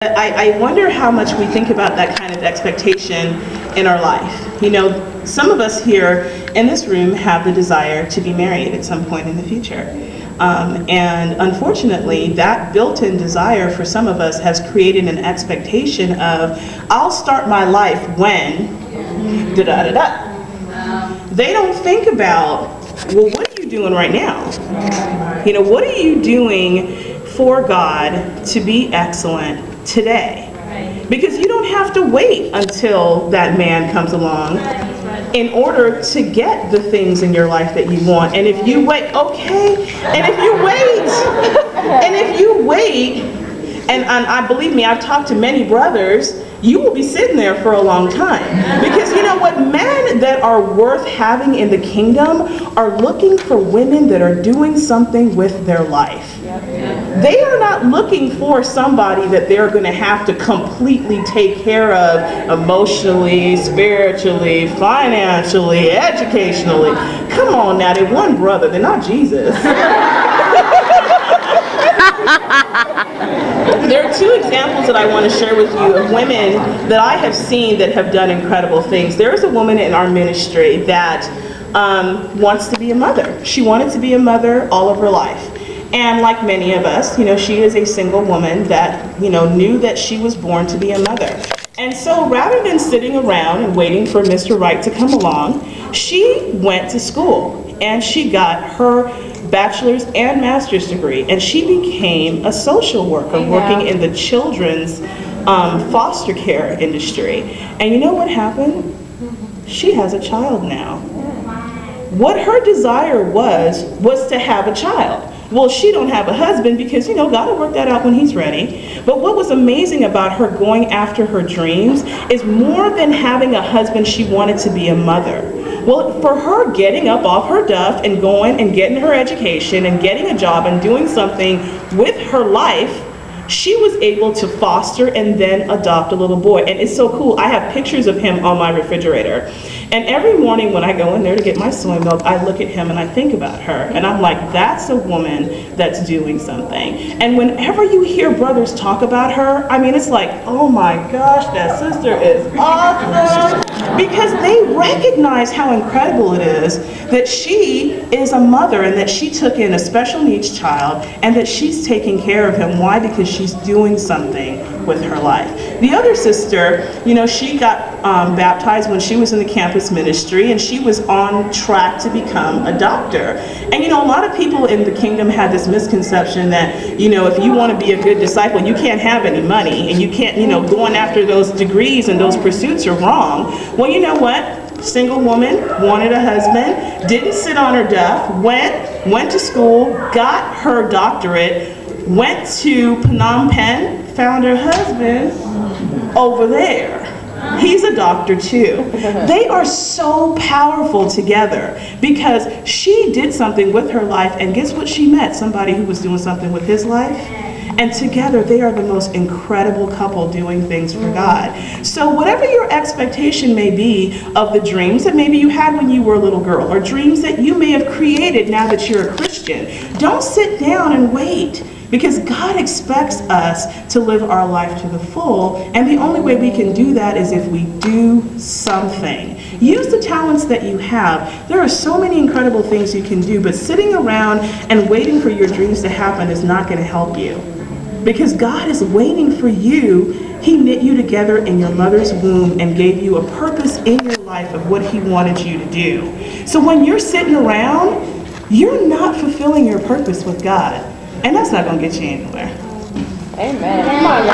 I wonder how much we think about that kind of expectation in our life. You know, some of us here in this room have the desire to be married at some point in the future. And unfortunately, that built-in desire for some of us has created an expectation of, I'll start my life when, da-da-da-da. They don't think about, well, what are you doing right now? You know, what are you doing for God to be excellent today? Because you don't have to wait until that man comes along in order to get the things in your life that you want. And if you wait, and I believe me, I've talked to many brothers, you will be sitting there for a long time. Because you know what? Men that are worth having in the kingdom are looking for women that are doing something with their life. They are not looking for somebody that they're going to have to completely take care of emotionally, spiritually, financially, educationally. Come on now, they're one brother, they're not Jesus. There are two examples that I want to share with you of women that I have seen that have done incredible things. There is a woman in our ministry that wants to be a mother. She wanted to be a mother all of her life. And like many of us, you know, she is a single woman that, you know, knew that she was born to be a mother. And so rather than sitting around and waiting for Mr. Right to come along, she went to school and she got her bachelor's and master's degree, and she became a social worker working in the children's foster care industry. And you know what happened? She has a child now. What her desire was to have a child. Well, she don't have a husband because, you know, God will work that out when he's ready. But what was amazing about her going after her dreams is more than having a husband, she wanted to be a mother. Well, for her getting up off her duff and going and getting her education and getting a job and doing something with her life, she was able to foster and then adopt a little boy. And it's so cool. I have pictures of him on my refrigerator. And every morning when I go in there to get my soy milk, I look at him and I think about her. And I'm like, that's a woman that's doing something. And whenever you hear brothers talk about her, I mean, it's like, oh my gosh, that sister is awesome. Because they recognize how incredible it is that she is a mother and that she took in a special needs child and that she's taking care of him. Why? Because she's doing something with her life. The other sister, you know, she got baptized when she was in the campus ministry, and she was on track to become a doctor. And you know, a lot of people in the kingdom had this misconception that, you know, if you want to be a good disciple, you can't have any money, and you can't, you know, going after those degrees and those pursuits are wrong. Well, you know what? Single woman, wanted a husband, didn't sit on her duff, went to school, got her doctorate, went to Phnom Penh, found her husband over there. He's a doctor too. They are so powerful together because she did something with her life, and guess what she met? Somebody who was doing something with his life. And together they are the most incredible couple doing things for God. So whatever your expectation may be of the dreams that maybe you had when you were a little girl, or dreams that you may have created now that you're a Christian, don't sit down and wait. Because God expects us to live our life to the full, and the only way we can do that is if we do something. Use the talents that you have. There are so many incredible things you can do, but sitting around and waiting for your dreams to happen is not going to help you. Because God is waiting for you. He knit you together in your mother's womb and gave you a purpose in your life of what He wanted you to do. So when you're sitting around, you're not fulfilling your purpose with God. And that's not going to get you anywhere. Amen. Come on,